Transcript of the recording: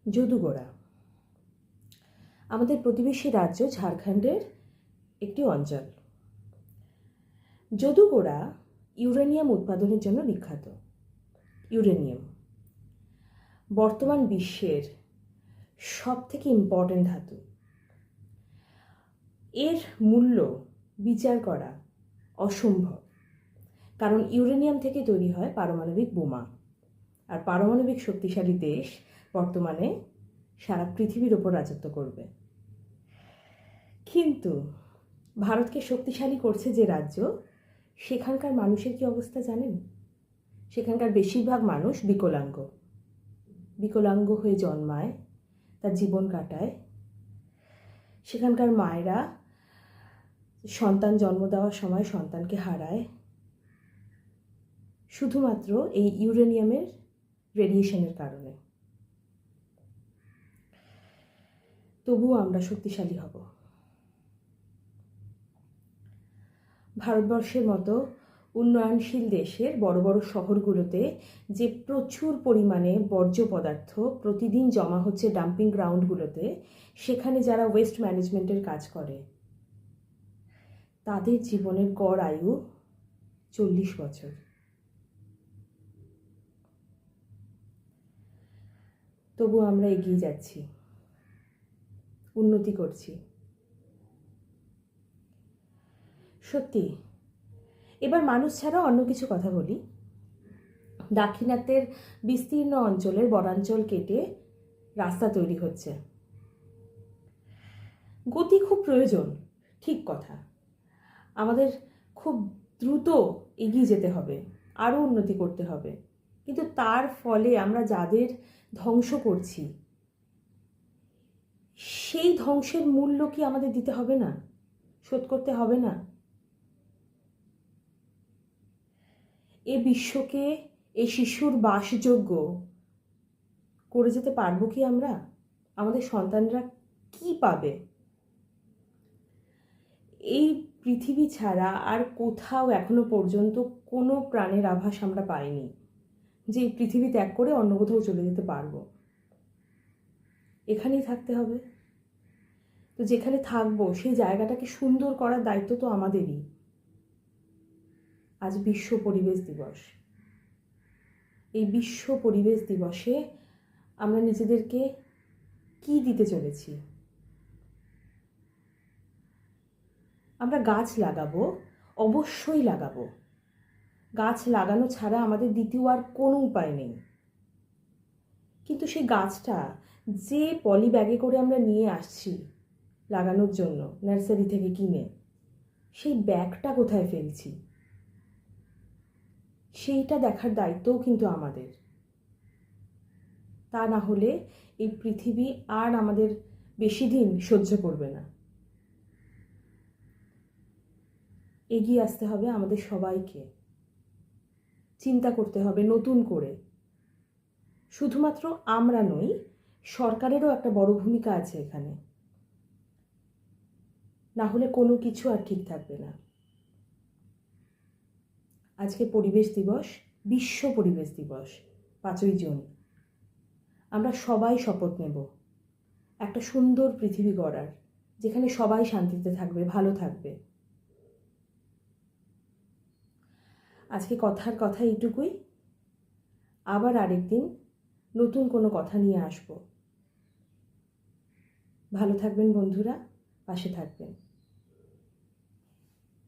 যদুগোড়া আমাদের প্রতিবেশী রাজ্য ঝাড়খণ্ডের একটি অঞ্চল। যদুগোড়া ইউরেনিয়াম উৎপাদনের জন্য বিখ্যাত। ইউরেনিয়াম বর্তমান বিশ্বের সবথেকে ইম্পর্ট্যান্ট ধাতু। এর মূল্য বিচার করা অসম্ভব, কারণ ইউরেনিয়াম থেকে তৈরি হয় পারমাণবিক বোমা। আর পারমাণবিক শক্তিশালী দেশ বর্তমানে সারা পৃথিবীর ওপর রাজত্ব করবে। কিন্তু ভারতকে শক্তিশালী করছে যে রাজ্য, সেখানকার মানুষের কি অবস্থা জানেন? সেখানকার বেশিরভাগ মানুষ বিকলাঙ্গ হয়ে জন্মায়, তার জীবন কাটায়। সেখানকার মায়েরা সন্তান জন্ম দেওয়ার সময় সন্তানকে হারায় শুধুমাত্র এই ইউরেনিয়ামের রেডিয়েশনের কারণে। তবুও আমরা শক্তিশালী হব। ভারতবর্ষের মতো উন্নয়নশীল দেশের বড় বড় শহরগুলোতে যে প্রচুর পরিমাণে বর্জ্য পদার্থ প্রতিদিন জমা হচ্ছে ডাম্পিং গ্রাউন্ডগুলোতে, সেখানে যারা ওয়েস্ট ম্যানেজমেন্টের কাজ করে তাদের জীবনের গড় আয়ু 40 বছর। তবু আমরা এগিয়ে যাচ্ছি, উন্নতি করছি। সত্যি এবার মানুষ ছাড়া অন্য কিছু কথা বলি। দাক্ষিণাত্যের বিস্তীর্ণ অঞ্চলের বনাঞ্চল কেটে রাস্তা তৈরি হচ্ছে। গতি খুব প্রয়োজন, ঠিক কথা। আমাদের খুব দ্রুত এগিয়ে যেতে হবে, আরও উন্নতি করতে হবে। কিন্তু তার ফলে আমরা যাদের ধ্বংস করছি, সেই ধ্বংসের মূল্য কি আমাদের দিতে হবে না? শোধ করতে হবে না? এ বিশ্বকে এই শিশুর বাসযোগ্য করে যেতে পারবো কি আমরা? আমাদের সন্তানরা কি পাবে? এই পৃথিবী ছাড়া আর কোথাও এখনো পর্যন্ত কোনো প্রাণের আভাস আমরা পাইনি যে এই পৃথিবী ত্যাগ করে অন্য কোথাও চলে যেতে পারবো। এখানেই থাকতে হবে। তো যেখানে থাকবো সেই জায়গাটাকে সুন্দর করার দায়িত্ব তো আমাদেরই। আজ বিশ্ব পরিবেশ দিবস। এই বিশ্ব পরিবেশ দিবসে আমরা নিজেদেরকে কি দিতে চলেছি? আমরা গাছ লাগাবো, অবশ্যই লাগাবো। গাছ লাগানো ছাড়া আমাদের দ্বিতীয় আর কোনো উপায় নেই। কিন্তু সেই গাছটা যে পলি ব্যাগে করে আমরা নিয়ে আসছি লাগানোর জন্য নার্সারি থেকে কিনে, সেই ব্যাগটা কোথায় ফেলছি সেইটা দেখার দায়িত্বও কিন্তু আমাদের। তা না হলে এই পৃথিবী আর আমাদের বেশি দিন সহ্য করবে না। এগিয়ে আসতে হবে আমাদের সবাইকে, চিন্তা করতে হবে নতুন করে। শুধুমাত্র আমরা নই, সরকারেরও একটা বড় ভূমিকা আছে এখানে। না হলে কোনো কিছু আর ঠিক থাকবে না। আজকে পরিবেশ দিবস, বিশ্ব পরিবেশ দিবস, 5ই জুন। আমরা সবাই শপথ নেব একটা সুন্দর পৃথিবী গড়ার, যেখানে সবাই শান্তিতে থাকবে, ভালো থাকবে। আজকে কথার কথা এইটুকুই। আবার আরেকদিন নতুন কোনো কথা নিয়ে আসব। ভালো থাকবেন বন্ধুরা, পাশে থাকবেন।